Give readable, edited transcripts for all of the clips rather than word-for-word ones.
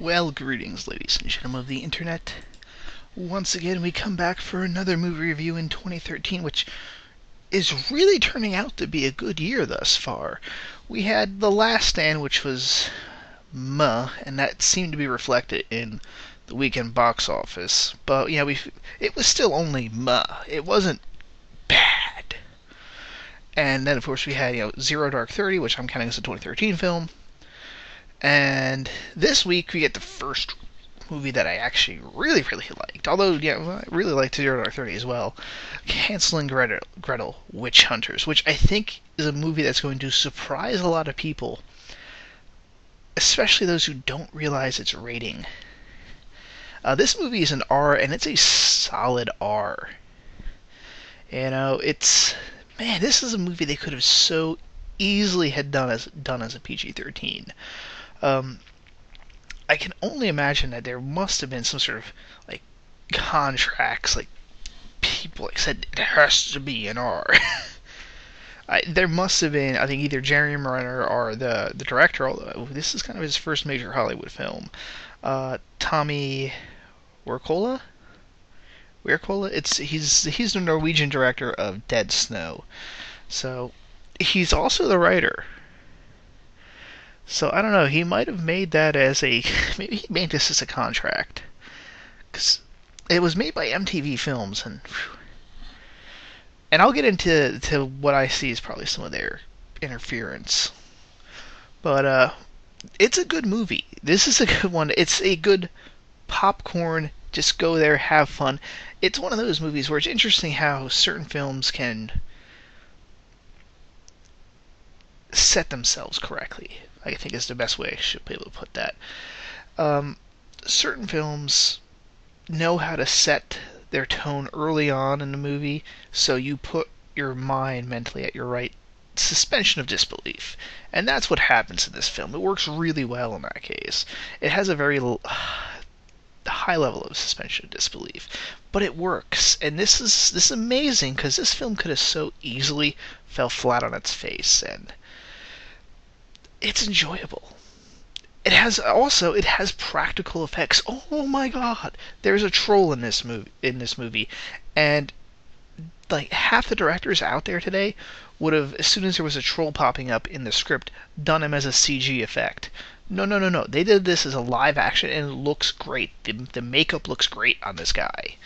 Well, greetings, ladies and gentlemen of the internet. Once again, we come back for another movie review in 2013, which is really turning out to be a good year thus far. We had The Last Stand, which was meh, and that seemed to be reflected in the weekend box office. But yeah, it was still only meh. It wasn't bad. And then, of course, we had Zero Dark 30, which I'm counting as a 2013 film. And this week we get the first movie that I actually really liked. Although, I really liked Zero Dark 30 as well. Hansel and Gretel, Witch Hunters, which I think is a movie that's going to surprise a lot of people, especially those who don't realize its rating. This movie is an R, and it's a solid R. This is a movie they could have so easily had done as a PG-13. I can only imagine that there must have been some sort of contracts, people said it has to be an R. There must have been, I think, either Jerry Renner or the director, although this is kind of his first major Hollywood film. Tommy Wirkola? He's the Norwegian director of Dead Snow. So he's also the writer. So I don't know. He might have made that maybe he made this as a contract, because it was made by MTV Films, and I'll get into what I see is probably some of their interference. But it's a good movie. This is a good one. It's a good popcorn. Just go there, have fun. It's one of those movies where it's interesting how certain films can set themselves correctly, I think is the best way I should be able to put that. Certain films know how to set their tone early on in the movie, so you put your mind mentally at your right suspension of disbelief. And that's what happens in this film. It works really well in that case. It has a very high level of suspension of disbelief, but it works. And this is amazing, because this film could have so easily fell flat on its face, and it's enjoyable. It has practical effects. Oh my god, there's a troll in this movie, and half the directors out there today would have, as soon as there was a troll popping up in the script, done him as a CG effect. No. They did this as a live action, and it looks great. The makeup looks great on this guy.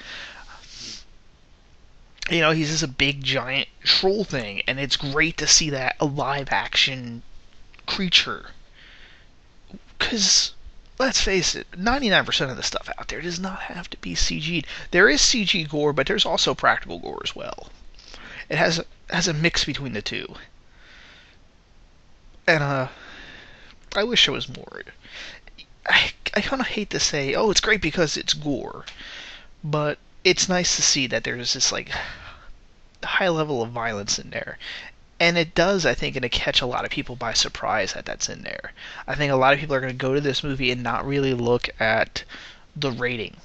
He's just a big giant troll thing, and it's great to see that a live action creature, because let's face it, 99% of the stuff out there does not have to be CG'd. There is CG gore, but there's also practical gore as well. It has a mix between the two, and I wish there was more. I kind of hate to say, oh, it's great because it's gore, but it's nice to see that there's this high level of violence in there. And it does, I think, catch a lot of people by surprise that that's in there. I think a lot of people are going to go to this movie and not really look at the rating.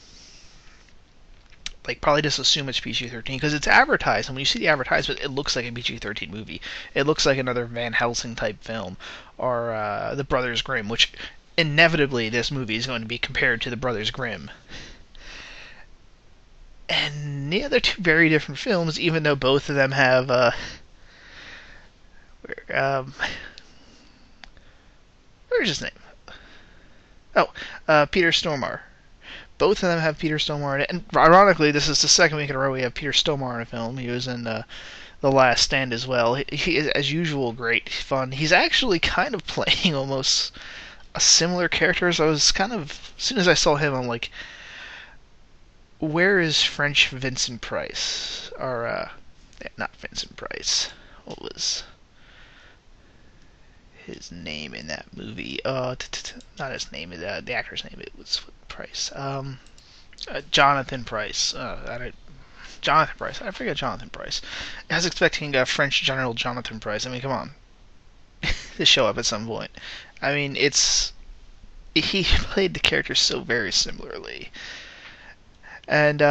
Probably just assume it's PG-13, because it's advertised, and when you see the advertisement, it looks like a PG-13 movie. It looks like another Van Helsing type film, or The Brothers Grimm, which inevitably this movie is going to be compared to The Brothers Grimm. And they're two very different films, even though both of them have where's his name? Peter Stormare. Both of them have Peter Stormare in it, and ironically, this is the second week in a row we have Peter Stormare in a film. He was in The Last Stand as well. He is, as usual, great fun. He's actually kind of playing almost a similar character. So I was as soon as I saw him, I'm like, where is French Vincent Price? Or, not Vincent Price. What was his name in that movie? Not his name, the actor's name. It was Price. Jonathan Price. Jonathan Price. I forget Jonathan Price. I was expecting French General Jonathan Price. I mean, come on, to show up at some point. I mean, he played the character so very similarly, and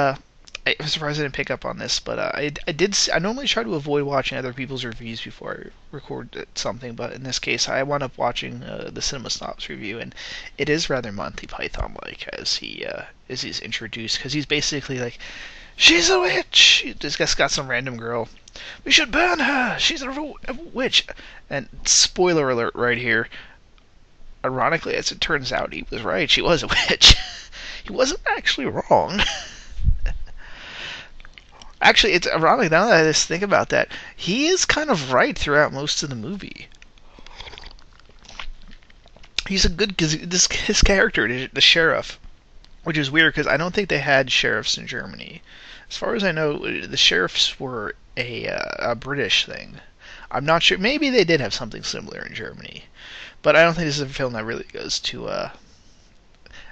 I'm surprised I didn't pick up on this, but I did. I normally try to avoid watching other people's reviews before I record something, but in this case, I wound up watching the Cinema Snobs review, and it is rather Monty Python like as he's introduced, because he's basically like, "She's a witch." This guy's got some random girl. "We should burn her. She's a witch." And spoiler alert right here. Ironically, as it turns out, he was right. She was a witch. He wasn't actually wrong. Actually, it's ironic now that I just think about that. He is kind of right throughout most of the movie. He's a good his character, the sheriff, which is weird because I don't think they had sheriffs in Germany. As far as I know, the sheriffs were a British thing. I'm not sure. Maybe they did have something similar in Germany, but I don't think this is a film that really goes to.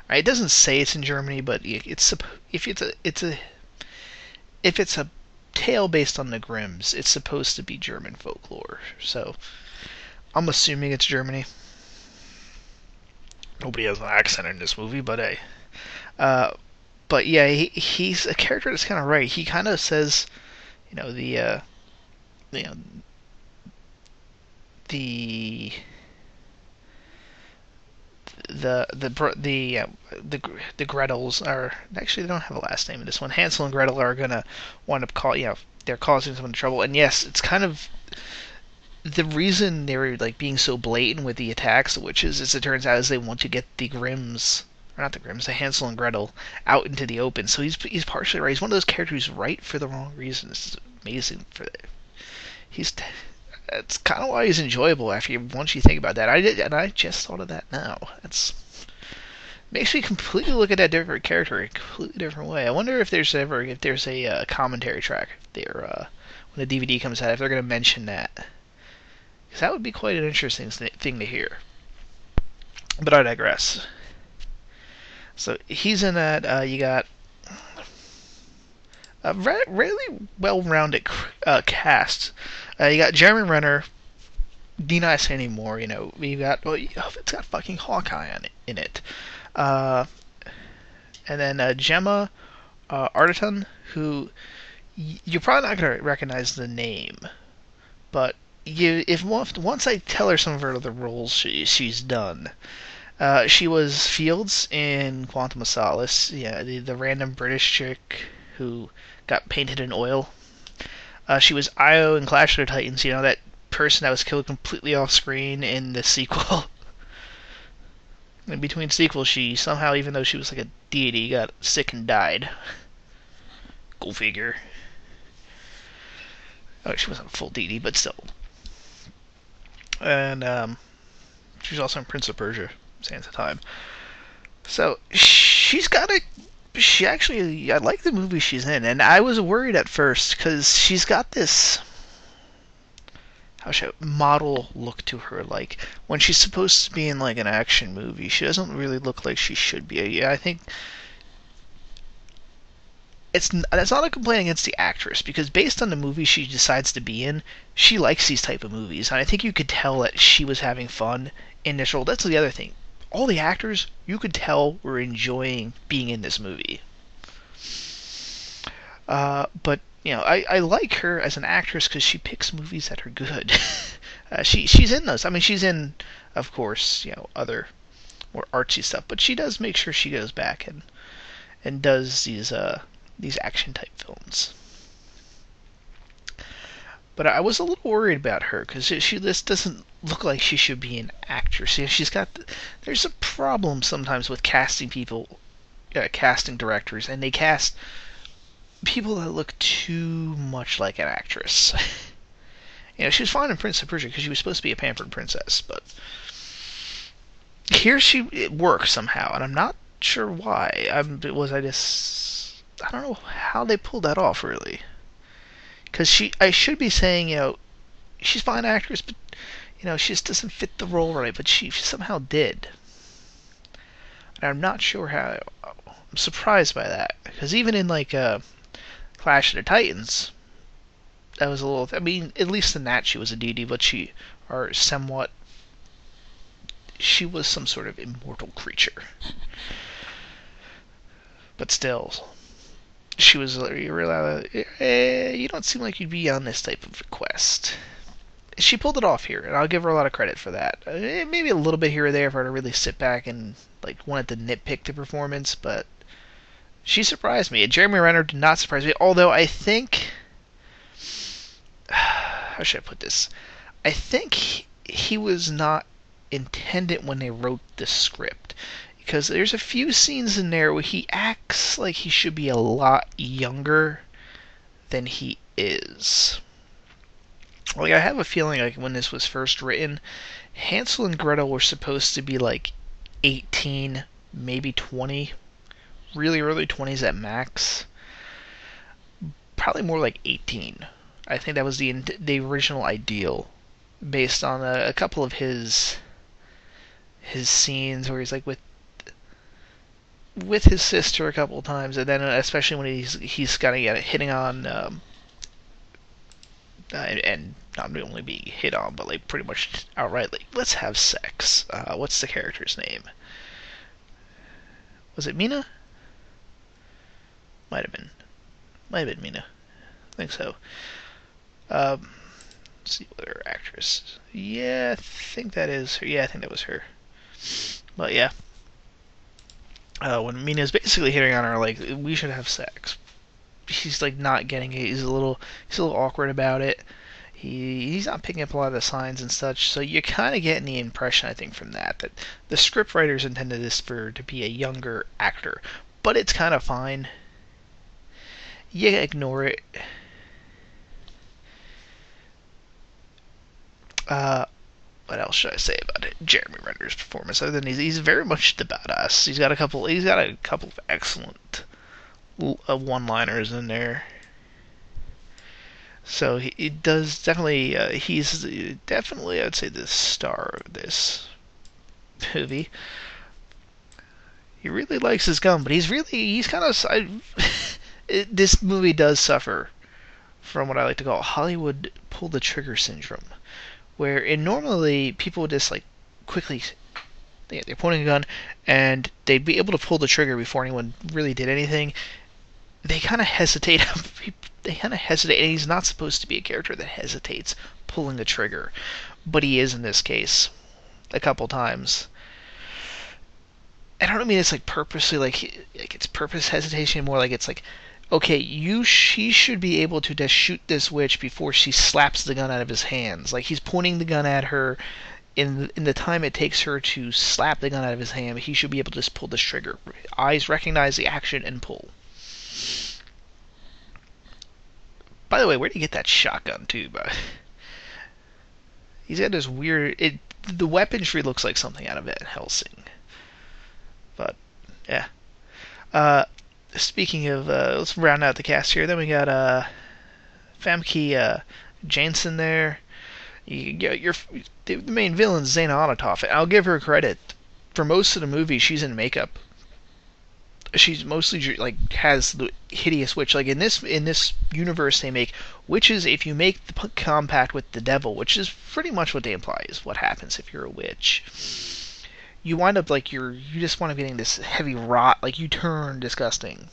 It doesn't say it's in Germany, but if it's a tale based on the Grimms, it's supposed to be German folklore. So I'm assuming it's Germany. Nobody has an accent in this movie, but hey. But yeah, he's a character that's kind of right. He kind of says, you know, you know, the the Gretels are actually, they don't have a last name in this one. Hansel and Gretel are gonna wind up they're causing someone trouble, and yes, it's kind of the reason they were like being so blatant with the attacks of witches, as it turns out, is they want to get the Grimms, or not the Grimms, the Hansel and Gretel out into the open. So he's partially right. He's one of those characters who's right for the wrong reasons. It's amazing for that. He's That's kind of why he's enjoyable once you think about that. I just thought of that now. It's makes me completely look at that different character in a completely different way. I wonder if there's a commentary track there when the DVD comes out, if they're going to mention that, because that would be quite an interesting thing to hear. But I digress. So he's in that. You got a really well-rounded cast. You got Jeremy Renner. Need I say anymore? You know, it's got fucking Hawkeye in it. And then Gemma Arterton, who you're probably not gonna recognize the name, but if once I tell her some of her other roles she's done. She was Fields in Quantum of Solace. Yeah, the random British chick who got painted in oil. She was Io in Clash of the Titans. You know, that person that was killed completely off screen in the sequel. In between sequels, she somehow, even though she was like a deity, got sick and died. Go figure. Oh, she wasn't a full deity, but still. And she was also in Prince of Persia, Sands of Time. So she's got a. She actually, I like the movie she's in, and I was worried at first because she's got this, model look to her. Like when she's supposed to be in like an action movie, she doesn't really look like she should be. Yeah, I think that's not a complaint against the actress, because based on the movie she decides to be in, she likes these type of movies, and I think you could tell that she was having fun in this role. That's the other thing. All the actors, you could tell, were enjoying being in this movie. But you know, I like her as an actress because she picks movies that are good. She's in those. I mean, she's in, of course, other more artsy stuff, but she does make sure she goes back and does these action type films. But I was a little worried about her because this doesn't look like she should be an actress. There's a problem sometimes with casting people, casting directors, and they cast people that look too much like an actress. She was fine in Prince of Persia because she was supposed to be a pampered princess, but here it works somehow, and I'm not sure why. I don't know how they pulled that off, really. Because I should be saying, she's a fine actress, but, she just doesn't fit the role right, but she somehow did. And I'm not sure how. I'm surprised by that. Because even in, Clash of the Titans, that was a little. I mean, at least in that she was a deity, but she was some sort of immortal creature. But still, she was you don't seem like you'd be on this type of quest. She pulled it off here, and I'll give her a lot of credit for that. Maybe a little bit here or there for her to really sit back and like wanted to nitpick the performance, but she surprised me. Jeremy Renner did not surprise me, although I think how should I put this? I think he was not intended when they wrote the script, because there's a few scenes in there where he acts like he should be a lot younger than he is. Like, I have a feeling like when this was first written, Hansel and Gretel were supposed to be like 18, maybe 20, really early 20s at max. Probably more like 18. I think that was the original ideal, based on a couple of his scenes where he's like with his sister a couple of times, and then especially when he's kind of hitting on and not only being hit on, but like pretty much outright like, let's have sex. What's the character's name? Was it Mina? Might have been Mina. I think so. Let's see what her actress. Yeah, I think that is her. Yeah, I think that was her. But yeah, when Mina's basically hitting on her, like, we should have sex. He's like not getting it. He's a little awkward about it. He's not picking up a lot of the signs and such. So you're kind of getting the impression, I think, from that the script writers intended this to be a younger actor, but it's kind of fine. You ignore it. What else should I say about it? Jeremy Renner's performance, other than he's very much the badass. He's got a couple of excellent one-liners in there. So he does definitely. He's definitely, I'd say, the star of this movie. He really likes his gun, but he's kind of. This movie does suffer from what I like to call Hollywood pull the trigger syndrome, where normally people would just like quickly. They're pointing a gun and they'd be able to pull the trigger before anyone really did anything. They kind of hesitate. And he's not supposed to be a character that hesitates pulling the trigger, but he is in this case a couple times. And I don't mean it's like purposely like it's purpose hesitation, more like it's like, okay, she should be able to just shoot this witch before she slaps the gun out of his hands. Like, he's pointing the gun at her. In the time it takes her to slap the gun out of his hand, he should be able to just pull this trigger. Eyes recognize the action and pull. By the way, where did he get that shotgun too? But he's got this weird. The weaponry looks like something out of Van Helsing. But yeah. Speaking of, let's round out the cast here. Then we got Famke Janssen there. The main villain, Zena Onatopp. And I'll give her credit. For most of the movie, she's in makeup. She's mostly like has the hideous witch. Like in this universe, they make witches. If you make the compact with the devil, which is pretty much what they imply is what happens if you're a witch, you wind up like you just wind up getting this heavy rot. Like, you turn disgusting.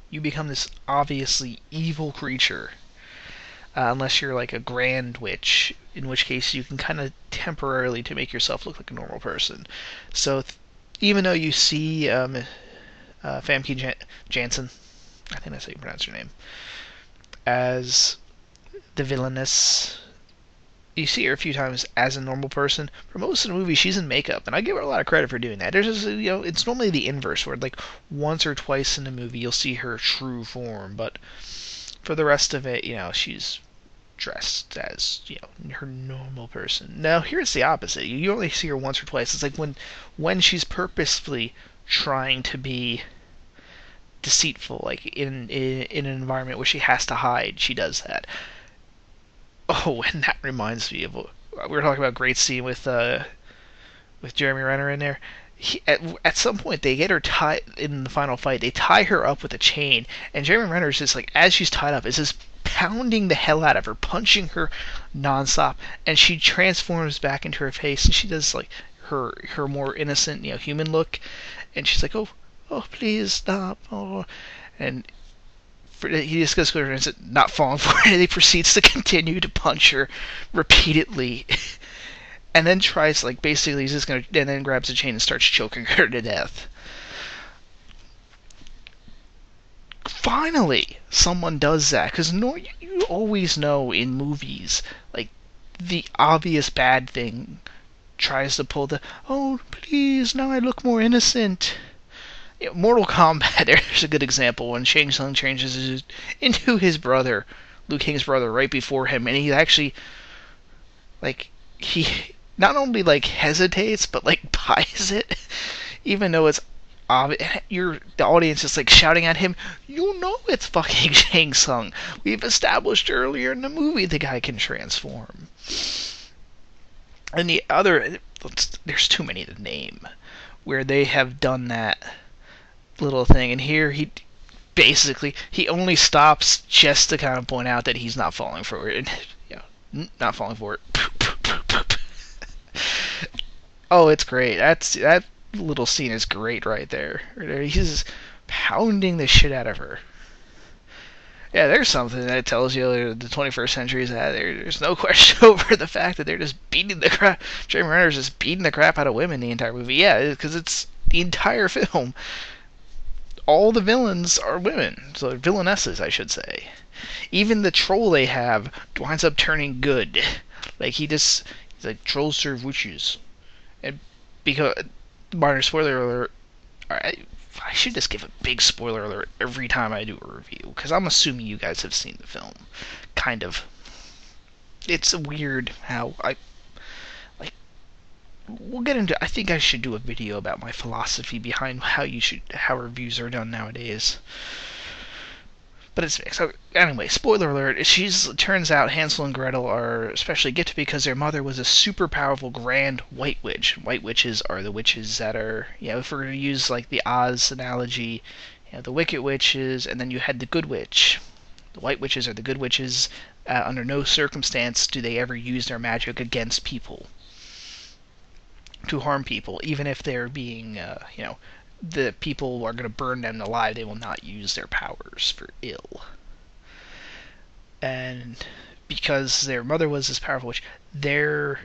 You become this obviously evil creature, unless you're like a grand witch, in which case you can kind of temporarily to make yourself look like a normal person. So even though you see Famke Janssen, I think that's how you pronounce her name, as the villainess, you see her a few times as a normal person. For most of the movie, she's in makeup, and I give her a lot of credit for doing that. There's just, it's normally the inverse, where like once or twice in the movie you'll see her true form, but for the rest of it, she's dressed as, her normal person. Now, here's the opposite. You only see her once or twice. It's like when she's purposefully trying to be deceitful, like in an environment where she has to hide, she does that. Oh, and that reminds me of, we were talking about great scene with Jeremy Renner in there. At some point, they get her tied in the final fight. They tie her up with a chain, and Jeremy Renner's just like, as she's tied up, is just pounding the hell out of her, punching her nonstop, and she transforms back into her face, and she does like her more innocent, human look, and she's like, "Oh, oh, please stop. Oh. And he just goes to her and says, not falling for it, and he proceeds to continue to punch her repeatedly. And then tries, like, basically he's just gonna, and then grabs a chain and starts choking her to death. Finally, someone does that, because you always know in movies, like, the obvious bad thing tries to pull the, oh, please, now I look more innocent. Mortal Kombat, there's a good example when Shang Tsung changes into his brother, Liu Kang's brother, right before him, and he actually, like, he not only, like, hesitates, but, like, buys it, even though it's obvious. The audience is, like, shouting at him, you know it's fucking Shang Tsung. We've established earlier in the movie the guy can transform. And the other, there's too many to name, where they have done that little thing, and here he basically only stops just to kind of point out that he's not falling for it, and not falling for it. Oh, it's great. That little scene is great right there. He's pounding the shit out of her. Yeah, there's something that tells you the 21st century is that there's no question over the fact that they're just beating the crap. Jeremy Renner's just beating the crap out of women the entire movie. Yeah, because it's the entire film. All the villains are women, so villainesses, I should say. Even the troll they have winds up turning good. Like he's like, trolls serve witches, and because minor spoiler alert. I should just give a big spoiler alert every time I do a review, because I'm assuming you guys have seen the film. Kind of. It's weird how we'll get into. I think I should do a video about my philosophy behind how reviews are done nowadays. But it's so anyway. Spoiler alert: turns out Hansel and Gretel are especially gifted because their mother was a super powerful grand white witch. White witches are the witches that are, if we're gonna use like the Oz analogy, the wicked witches, and then you had the good witch. The white witches are the good witches. Under no circumstance do they ever use their magic against people, to harm people, even if they're being, the people are going to burn them alive. They will not use their powers for ill. And because their mother was this powerful witch, their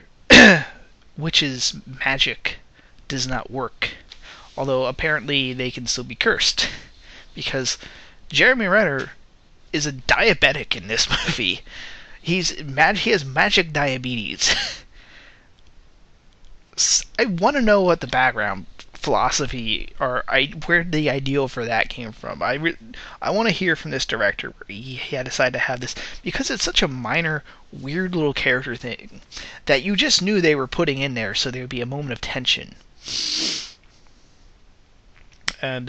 witch's magic does not work. Although apparently they can still be cursed, because Jeremy Renner is a diabetic in this movie. He has magic diabetes. I want to know what the background philosophy or where the ideal for that came from. I want to hear from this director where he had decided to have this, because it's such a minor, weird little character thing that you just knew they were putting in there, so there would be a moment of tension. And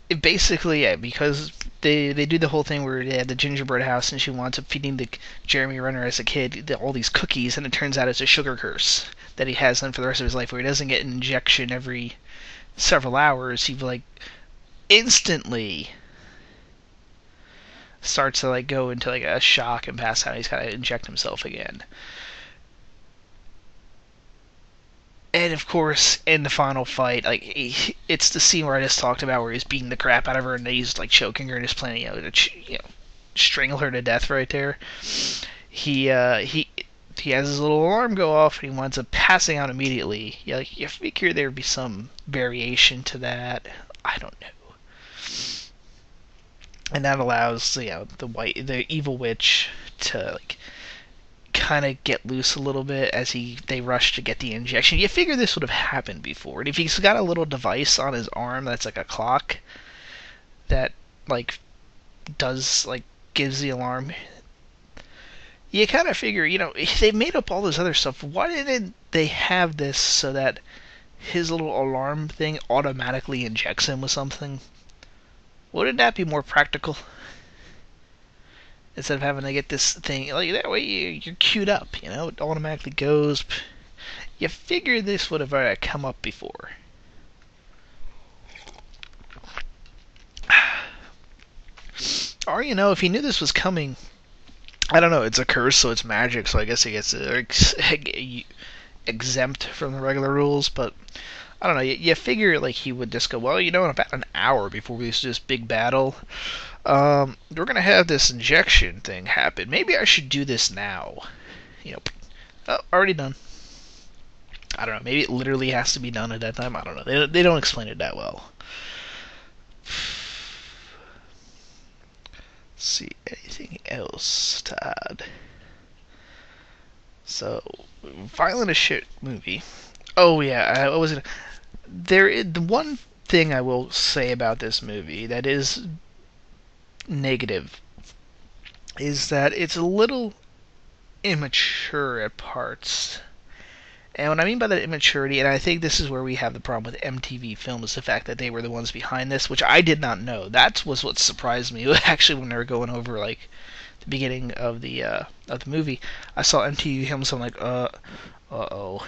it basically, because they do the whole thing where they had the gingerbread house and she winds up feeding the Jeremy Renner as a kid all these cookies, and it turns out it's a sugar curse that he has done for the rest of his life, where he doesn't get an injection every several hours. He like instantly starts to like go into like a shock and pass out. He's got to inject himself again. And of course, in the final fight, like it's the scene where I just talked about, where he's beating the crap out of her and he's like choking her and just planning, to strangle her to death right there. He has his little alarm go off and he winds up passing out immediately. You figure there'd be some variation to that. I don't know. And that allows the evil witch to like kind of get loose a little bit as they rush to get the injection. You figure this would have happened before. And if he's got a little device on his arm that's like a clock that like does like gives the alarm, you kind of figure, they made up all this other stuff. Why didn't they have this so that his little alarm thing automatically injects him with something? Wouldn't that be more practical? Instead of having to get this thing, like that way you're queued up, it automatically goes. You figure this would have come up before. Or, if he knew this was coming, I don't know, it's a curse, so it's magic, so I guess he gets exempt from the regular rules, but I don't know. You figure like he would just go, well, in about an hour before we do this big battle, we're gonna have this injection thing happen. Maybe I should do this now. You know, oh, already done. I don't know. Maybe it literally has to be done at that time. I don't know. They don't explain it that well. Let's see, anything else to add? So, violent as shit movie. Oh yeah, I was gonna. The one thing I will say about this movie that is negative is that it's a little immature at parts. And what I mean by that immaturity, and I think this is where we have the problem with MTV Films, the fact that they were the ones behind this, which I did not know. That was what surprised me. Actually, when they were going over like the beginning of the movie, I saw MTV Films. I'm like, oh,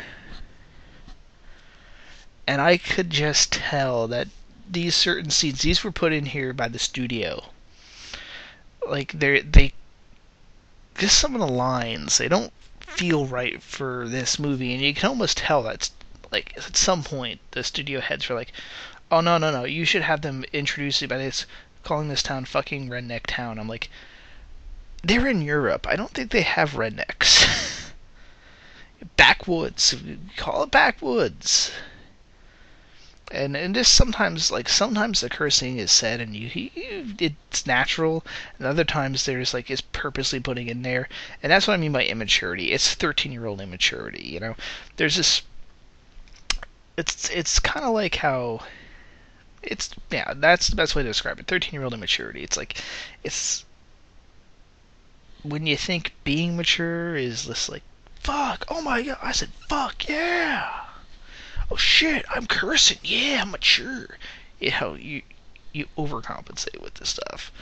and I could just tell that these certain scenes, these were put in here by the studio. Like they just some of the lines, they don't feel right for this movie, and you can almost tell that's like at some point the studio heads were like, "Oh no, you should have them introduce it by this, calling this town fucking redneck town." I'm like, they're in Europe. I don't think they have rednecks. Backwoods, call it backwoods. And just sometimes the cursing is said and it's natural, and other times there's like is purposely putting in there, and that's what I mean by immaturity. It's 13-year-old immaturity. There's this. It's kind of like how. That's the best way to describe it. 13-year-old immaturity. It's like it's when you think being mature is this like fuck. Oh my god! I said fuck yeah. Oh shit, I'm cursing. Yeah, I'm mature. You overcompensate with this stuff.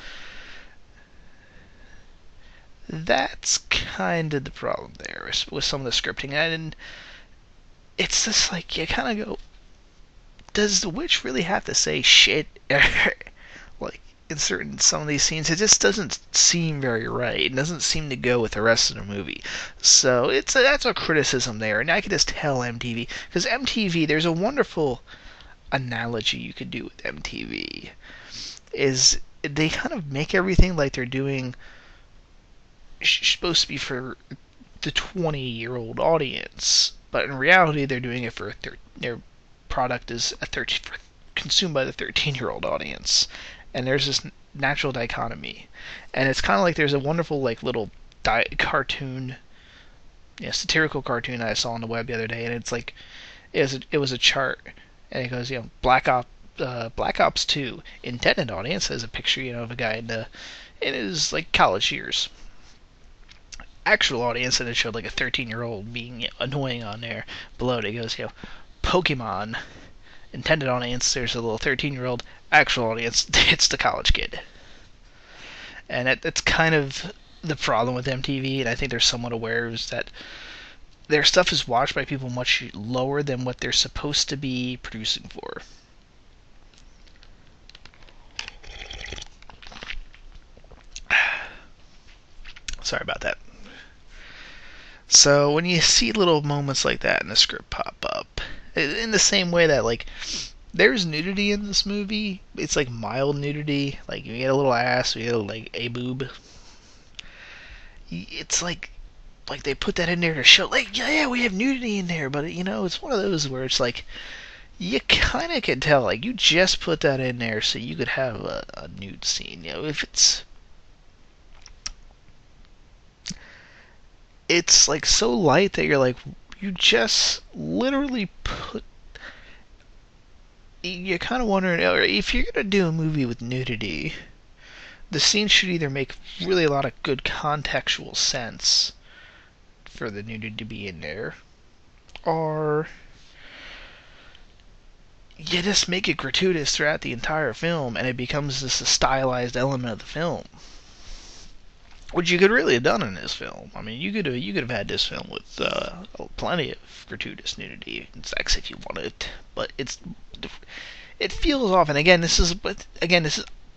That's kind of the problem there with some of the scripting. And it's just like you kind of go, does the witch really have to say shit? Like in some of these scenes, it just doesn't seem very right. It doesn't seem to go with the rest of the movie. So that's a criticism there, and I could just tell MTV, because MTV, there's a wonderful analogy you could do with MTV, is they kind of make everything like they're doing supposed to be for the 20-year-old audience, but in reality they're doing it for their product is consumed by the 13-year-old audience. And there's this natural dichotomy, and it's kind of like there's a wonderful like little cartoon, satirical cartoon I saw on the web the other day, and it's like it was a chart, and it goes Black Ops 2 intended audience has a picture of a guy in his like college years. Actual audience, and it showed like a 13-year-old being annoying on there. Below it goes Pokemon. Intended audience, there's a little 13-year-old. Actual audience, it's the college kid. And that's kind of the problem with MTV, and I think they're somewhat aware is that their stuff is watched by people much lower than what they're supposed to be producing for. Sorry about that. So when you see little moments like that in the script pop up, in the same way that like there's nudity in this movie, it's like mild nudity, like you get a little ass, you get like a boob. It's like they put that in there to show like yeah we have nudity in there, but it's one of those where it's like you kind of can tell like you just put that in there so you could have a nude scene. If it's like so light that you're like, you just literally put. You're kind of wondering if you're gonna do a movie with nudity, the scene should either make really a lot of good contextual sense for the nudity to be in there, or you just make it gratuitous throughout the entire film, and it becomes this stylized element of the film. Which you could really have done in this film. I mean, you could have had this film with plenty of gratuitous nudity and sex if you wanted, but it feels off. And again, this is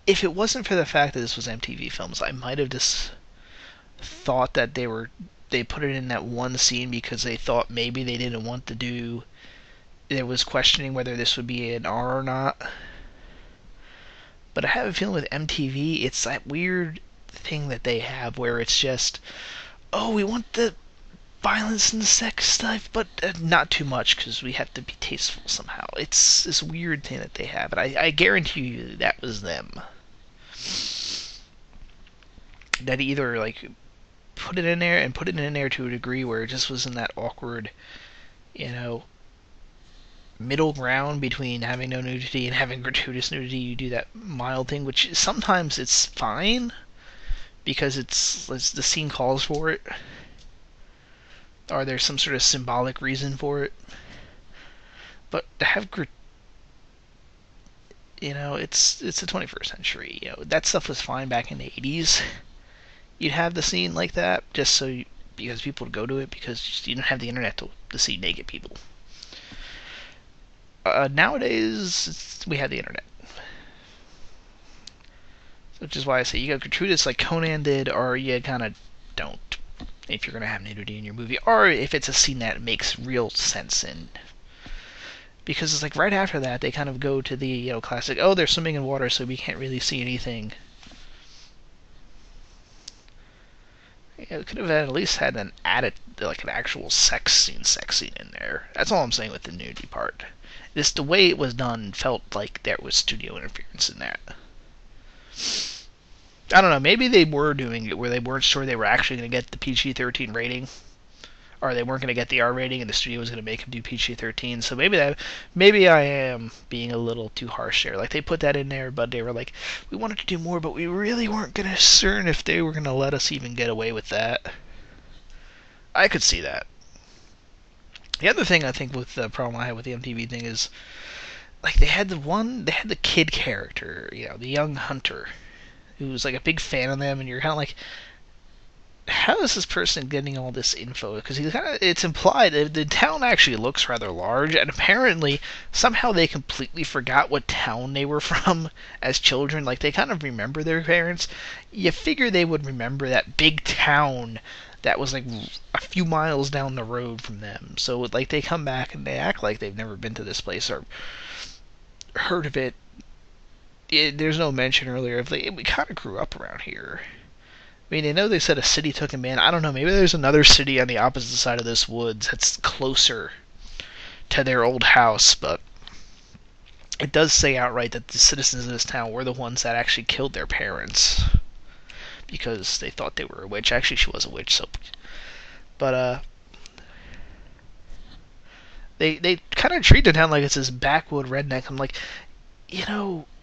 if it wasn't for the fact that this was MTV Films, I might have just thought that they put it in that one scene because they thought maybe they didn't want to do It was questioning whether this would be an R or not. But I have a feeling with MTV, it's that weird thing that they have where it's just, oh, we want the violence and sex stuff, but not too much because we have to be tasteful somehow. It's this weird thing that they have, but I guarantee you that was them. That either like put it in there and put it in there to a degree where it just was in that awkward, you know, middle ground between having no nudity and having gratuitous nudity. You do that mild thing, which sometimes it's fine because it's the scene calls for it, or there's some sort of symbolic reason for it. But to have it's the 21st century. That stuff was fine back in the 80s. You'd have the scene like that just because people would go to it because you didn't have the internet to see naked people. Nowadays, we have the internet. Which is why I say you got gratuitous like Conan did, or you kind of don't if you're going to have nudity in your movie, or if it's a scene that makes real sense in. Because it's like right after that, they kind of go to the classic, oh, they're swimming in water, so we can't really see anything. It could have at least had an actual sex scene in there. That's all I'm saying with the nudity part. Just the way it was done felt like there was studio interference in that. I don't know, maybe they were doing it where they weren't sure they were actually going to get the PG-13 rating, or they weren't going to get the R rating and the studio was going to make them do PG-13, so maybe I am being a little too harsh there. Like, they put that in there, but they were like, we wanted to do more, but we really weren't going to certain if they were going to let us even get away with that. I could see that. The other thing I think with the problem I had with the MTV thing is, like, they had the kid character, the young hunter, who's like a big fan of them, and you're kind of like, how is this person getting all this info? Because it's implied that the town actually looks rather large, and apparently somehow they completely forgot what town they were from as children. Like, they kind of remember their parents. You figure they would remember that big town that was like a few miles down the road from them. So like they come back and they act like they've never been to this place or heard of it. There's no mention earlier of we kind of grew up around here. I mean, I know they said a city took him in. I don't know, maybe there's another city on the opposite side of this woods that's closer to their old house, but it does say outright that the citizens of this town were the ones that actually killed their parents because they thought they were a witch. Actually, she was a witch, so... But, they kind of treat the town like it's this backwood redneck. I'm like,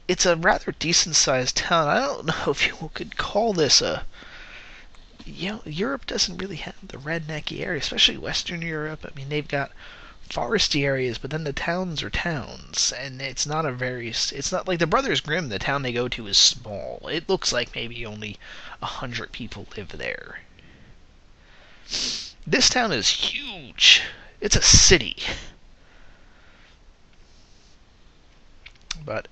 it's a rather decent-sized town. I don't know if you could call this a... Europe doesn't really have the rednecky area, especially Western Europe. I mean, they've got foresty areas, but then the towns are towns, and it's not like the Brothers Grimm. The town they go to is small. It looks like maybe only 100 people live there. This town is huge. It's a city. But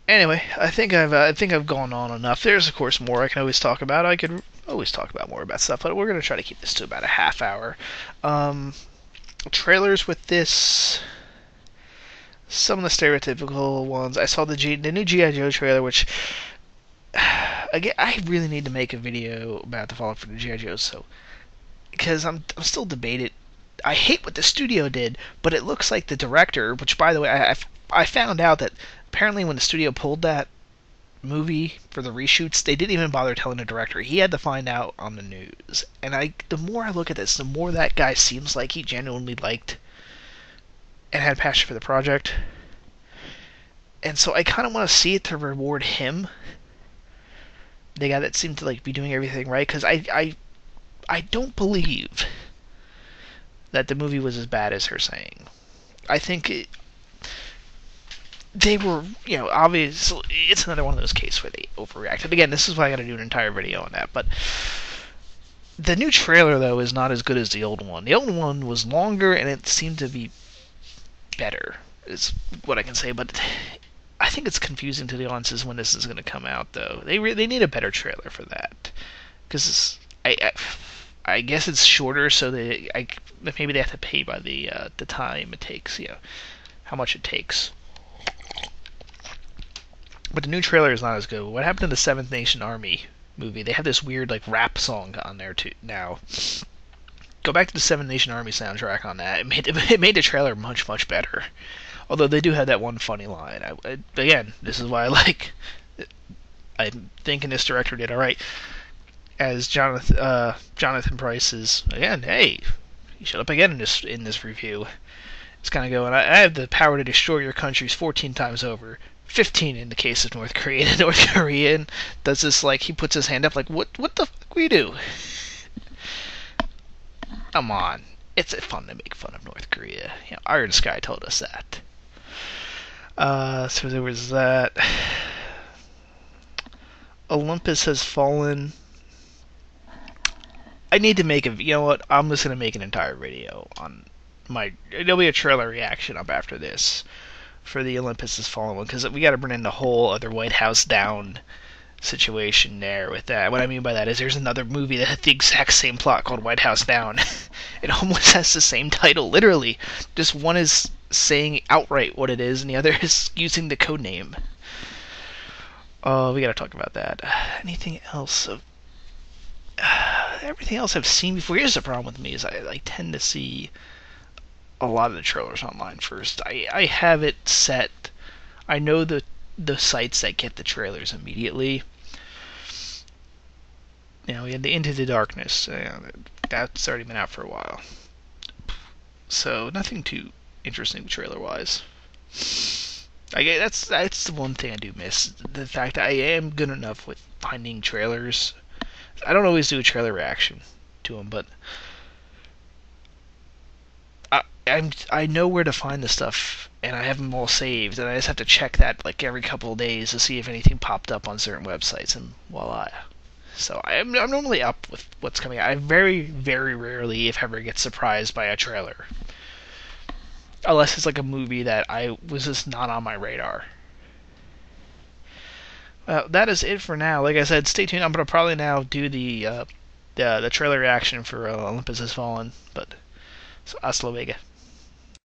anyway, I think I've gone on enough. There's of course more I can always talk about. I could always talk about more about stuff, but we're gonna try to keep this to about a half hour. Trailers with this. Some of the stereotypical ones. I saw the new G.I. Joe trailer, which again I really need to make a video about the follow-up for the G.I. Joe, so because I'm still debated. I hate what the studio did, but it looks like the director, which by the way I found out that apparently when the studio pulled that movie for the reshoots, they didn't even bother telling the director. He had to find out on the news. And the more I look at this, the more that guy seems like he genuinely liked and had passion for the project. And so I kind of want to see it to reward him, the guy that seemed to be doing everything right, because I don't believe that the movie was as bad as her saying. I think they were, obviously, it's another one of those cases where they overreacted. Again, this is why I gotta do an entire video on that, but the new trailer, though, is not as good as the old one. The old one was longer, and it seemed to be better, is what I can say, but I think it's confusing to the audiences when this is gonna come out, though. They need a better trailer for that, because I I guess it's shorter, so maybe they have to pay by the time it takes, how much it takes. But the new trailer is not as good. What happened to the Seventh Nation Army movie? They have this weird like rap song on there too now. Go back to the Seven Nation Army soundtrack on that. It made the trailer much better. Although they do have that one funny line. Again, this is why I'm thinking this director did all right. As Jonathan Pryce is again, hey, he showed up again in this review. It's kind of going. I have the power to destroy your countries 14 times over. 15 in the case of North Korea. The North Korean does this like he puts his hand up like what the fuck we do? Come on, it's fun to make fun of North Korea. Iron Sky told us that. So there was that. Olympus Has Fallen. I need to make you know what? I'm just gonna make an entire video on there'll be a trailer reaction up after this for the Olympus Has Fallen one, because we got to bring in the whole other White House Down situation there with that. What I mean by that is there's another movie that had the exact same plot called White House Down. It almost has the same title, literally. Just one is saying outright what it is, and the other is using the code name. Oh, we gotta talk about that. Anything else? Everything else I've seen before. Here's the problem with me is I tend to see a lot of the trailers online first. I have it set. I know the sites that get the trailers immediately. We had the Into the Darkness. That's already been out for a while. So nothing too interesting trailer-wise. That's the one thing I do miss. The fact that I am good enough with finding trailers. I don't always do a trailer reaction to them, but I know where to find the stuff, and I have them all saved, and I just have to check that like every couple of days to see if anything popped up on certain websites, and voila. So I'm normally up with what's coming out. I very rarely, if ever, get surprised by a trailer, unless it's like a movie that I was just not on my radar. That is it for now. Like I said, stay tuned. I'm gonna probably now do the trailer reaction for Olympus Has Fallen, but so hasta luego.